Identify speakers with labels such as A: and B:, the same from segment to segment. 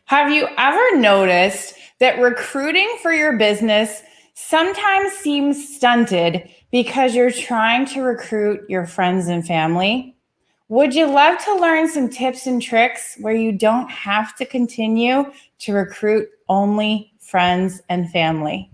A: Have you ever noticed that recruiting for your business sometimes seems stunted because you're trying to recruit your friends and family? Would you love to learn some tips and tricks where you don't have to continue to recruit only friends and family?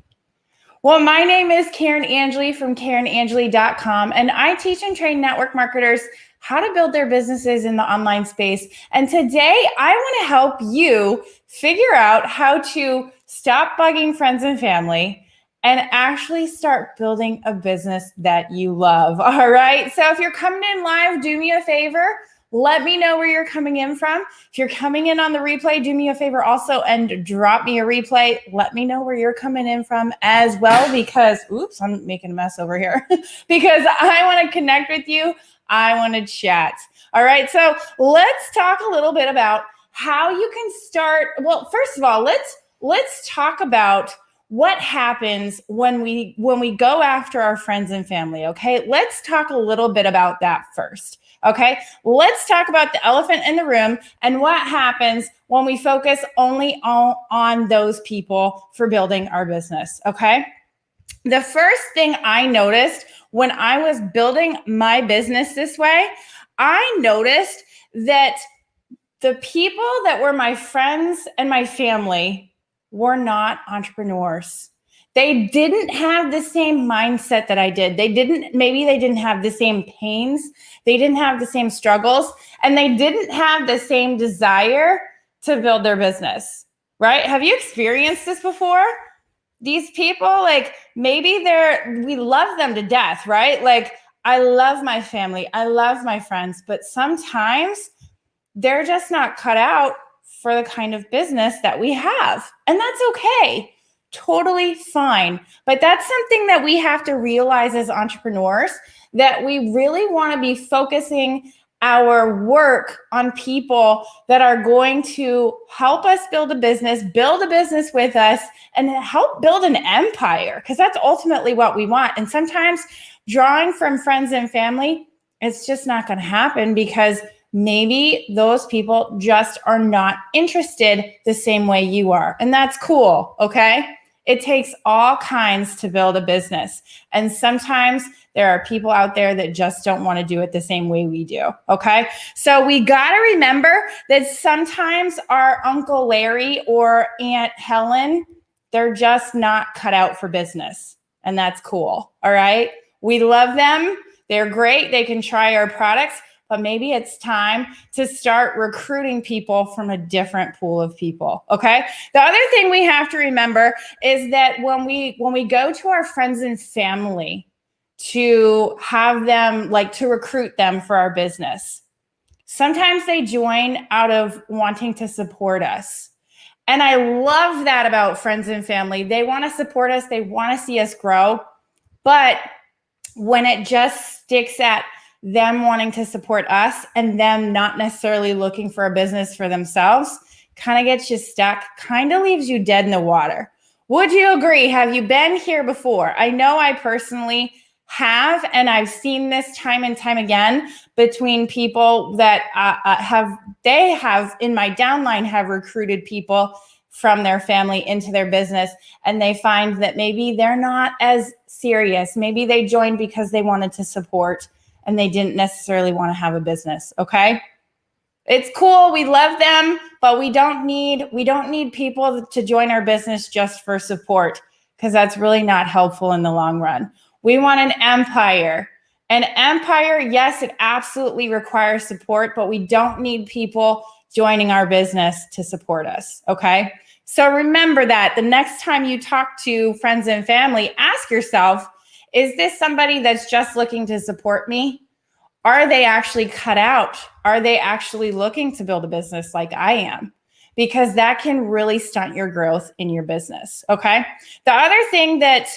A: Well, my name is Karin Angeli from KarinAngeli.com, and I teach and train network marketers how to build their businesses in the online space. And today I want to help you figure out how to stop bugging friends and family and actually start building a business that you love. All right. So if you're coming in live, do me a favor. Let me know where you're coming in from. If you're coming in on the replay, do me a favor also and drop me a replay. Let me know where you're coming in from as well because, oops, I'm making a mess over here because I want to connect with you. I want to chat. All right. So let's talk a little bit about how you can start. Well, first of all, let's talk about what happens when we go after our friends and family. Okay. Let's talk a little bit about that first. Okay, let's talk about the elephant in the room and what happens when we focus only on those people for building our business. Okay, the first thing I noticed when I was building my business this way, I noticed that the people that were my friends and my family were not entrepreneurs. They didn't have the same mindset that I did. Maybe they didn't have the same pains. They didn't have the same struggles, and they didn't have the same desire to build their business, right? Have you experienced this before? These people, like maybe we love them to death, right? Like I love my family. I love my friends, but sometimes they're just not cut out for the kind of business that we have. And that's okay. Totally fine. But that's something that we have to realize as entrepreneurs, that we really want to be focusing our work on people that are going to help us build a business with us, and help build an empire, because that's ultimately what we want. And sometimes drawing from friends and family, it's just not going to happen because maybe those people just are not interested the same way you are. And that's cool, okay? It takes all kinds to build a business. And sometimes there are people out there that just don't want to do it the same way we do, okay? So we got to remember that sometimes our Uncle Larry or Aunt Helen, they're just not cut out for business. And that's cool, all right? We love them. They're great. They can try our products. But maybe it's time to start recruiting people from a different pool of people, okay? The other thing we have to remember is that when we go to our friends and family to have them, like to recruit them for our business, sometimes they join out of wanting to support us. And I love that about friends and family. They want to support us. They want to see us grow. But when it just sticks at them wanting to support us and them not necessarily looking for a business for themselves, kind of gets you stuck, kind of leaves you dead in the water. Would you agree? Have you been here before? I know I personally have, and I've seen this time and time again between people that have in my downline have recruited people from their family into their business, and they find that maybe they're not as serious. Maybe they joined because they wanted to support and they didn't necessarily want to have a business, okay? It's cool, we love them, but we don't need people to join our business just for support, because that's really not helpful in the long run. We want an empire. An empire, yes, it absolutely requires support, but we don't need people joining our business to support us, okay? So remember that the next time you talk to friends and family, ask yourself, is this somebody that's just looking to support me? Are they actually cut out? Are they actually looking to build a business like I am? Because that can really stunt your growth in your business, okay? The other thing that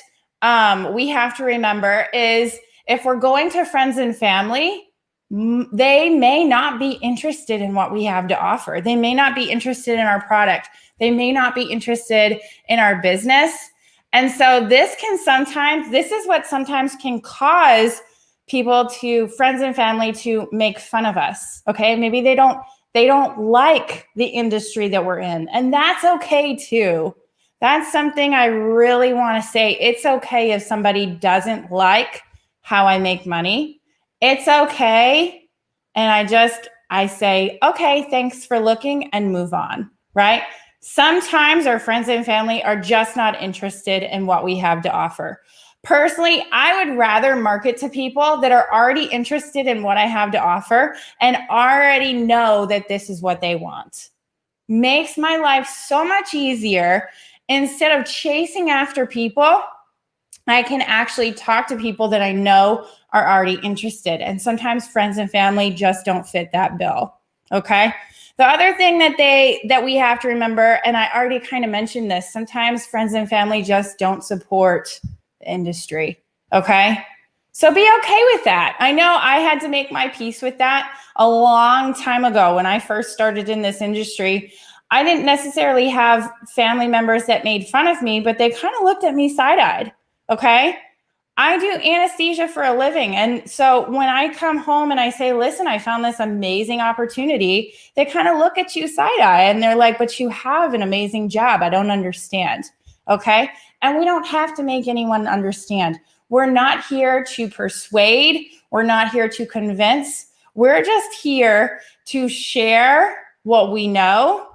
A: we have to remember is if we're going to friends and family, they may not be interested in what we have to offer. They may not be interested in our product. They may not be interested in our business. And so this is what sometimes can cause friends and family to make fun of us. Okay. Maybe they They don't like the industry that we're in. And that's okay too. That's something I really want to say. It's okay if somebody doesn't like how I make money. It's okay. And I say, okay, thanks for looking, and move on, right? Sometimes our friends and family are just not interested in what we have to offer. Personally, I would rather market to people that are already interested in what I have to offer and already know that this is what they want. Makes my life so much easier. Instead of chasing after people, I can actually talk to people that I know are already interested. And sometimes friends and family just don't fit that bill. Okay. The other thing that we have to remember, and I already kind of mentioned this, sometimes friends and family just don't support the industry. Okay. So be okay with that. I know I had to make my peace with that a long time ago when I first started in this industry. I didn't necessarily have family members that made fun of me, but they kind of looked at me side-eyed. Okay. I do anesthesia for a living. And so when I come home and I say, listen, I found this amazing opportunity, they kind of look at you side-eye and they're like, but you have an amazing job. I don't understand. Okay. And we don't have to make anyone understand. We're not here to persuade. We're not here to convince. We're just here to share what we know.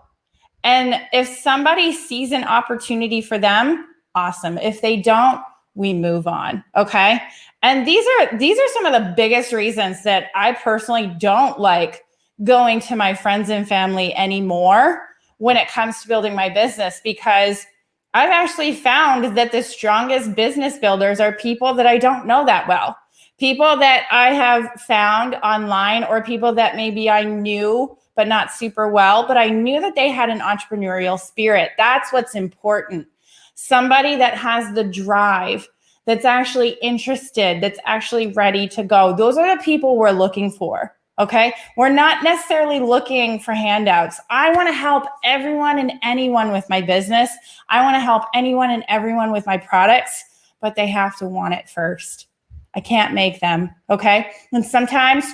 A: And if somebody sees an opportunity for them, awesome. If they don't, we move on. Okay. And these are some of the biggest reasons that I personally don't like going to my friends and family anymore when it comes to building my business, because I've actually found that the strongest business builders are people that I don't know that well. People that I have found online, or people that maybe I knew but not super well, but I knew that they had an entrepreneurial spirit. That's what's important. Somebody that has the drive, that's actually interested, that's actually ready to go. Those are the people we're looking for, okay? We're not necessarily looking for handouts. I want to help everyone and anyone with my business. I want to help anyone and everyone with my products, but they have to want it first. I can't make them, okay? And sometimes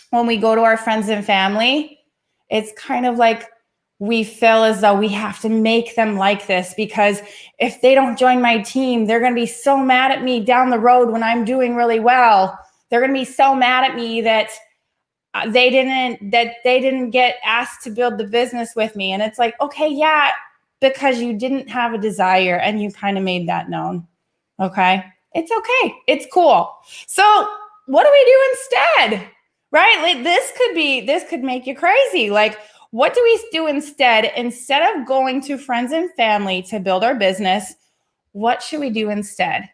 A: when we go to our friends and family, it's kind of like we feel as though we have to make them like this, because if they don't join my team, they're going to be so mad at me down the road when I'm doing really well. They're going to be so mad at me that they didn't get asked to build the business with me. And it's like, okay, yeah, because you didn't have a desire and you kind of made that known. Okay. It's okay. It's cool. So what do we do instead? Right? Like this could make you crazy. Like, what do we do instead? Instead of going to friends and family to build our business, what should we do instead?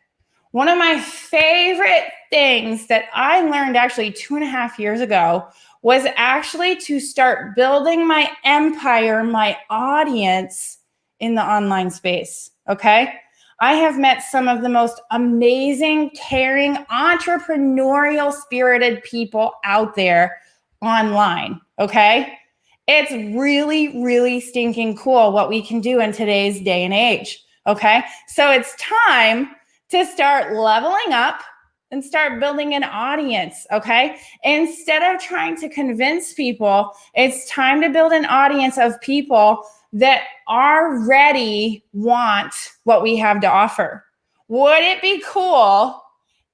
A: One of my favorite things that I learned actually 2.5 years ago was actually to start building my empire, my audience in the online space. Okay. I have met some of the most amazing, caring, entrepreneurial spirited people out there online. Okay. It's really, really stinking cool what we can do in today's day and age. Okay. So it's time to start leveling up and start building an audience. Okay. Instead of trying to convince people, it's time to build an audience of people that already want what we have to offer. Would it be cool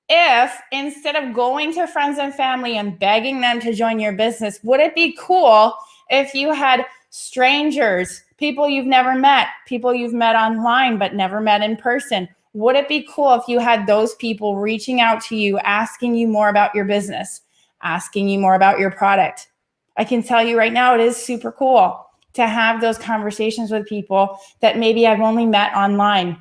A: if, instead of going to friends and family and begging them to join your business, would it be cool if you had strangers, people you've never met, people you've met online but never met in person? Would it be cool if you had those people reaching out to you, asking you more about your business, asking you more about your product? I can tell you right now, it is super cool to have those conversations with people that maybe I've only met online,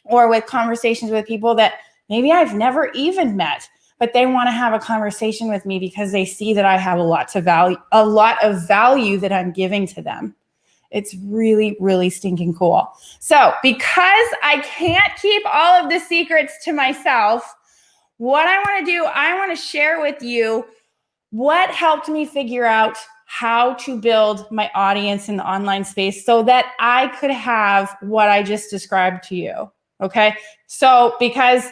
A: or with conversations with people that maybe I've never even met, but they want to have a conversation with me because they see that I have a lot of value that I'm giving to them. It's really, really stinking cool. So because I can't keep all of the secrets to myself, what I want to do, I want to share with you what helped me figure out how to build my audience in the online space so that I could have what I just described to you. Okay. So because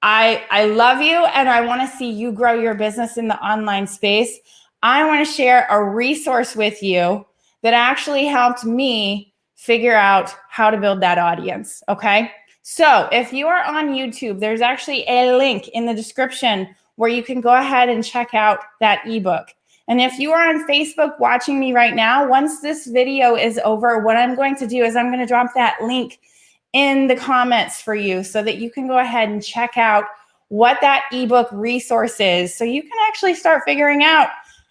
A: I love you and I want to see you grow your business in the online space, I want to share a resource with you that actually helped me figure out how to build that audience. Okay. So if you are on YouTube, there's actually a link in the description where you can go ahead and check out that ebook. And if you are on Facebook watching me right now, once this video is over, what I'm going to do is I'm going to drop that link in the comments for you so that you can go ahead and check out what that ebook resource is. So you can actually start figuring out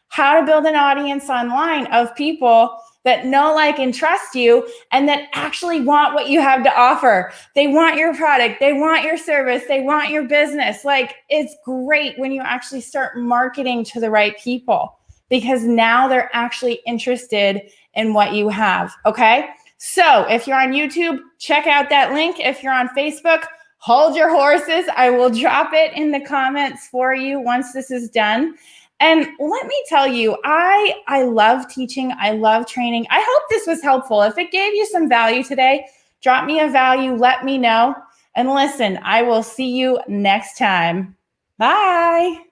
A: how to build an audience online of people that know, like, and trust you, and that actually want what you have to offer. They want your product, they want your service, they want your business. Like, it's great when you actually start marketing to the right people, because now they're actually interested in what you have, okay? So if you're on YouTube, check out that link. If you're on Facebook, hold your horses. I will drop it in the comments for you once this is done. And let me tell you, I love teaching. I love training. I hope this was helpful. If it gave you some value today, drop me a value, let me know. And listen, I will see you next time. Bye.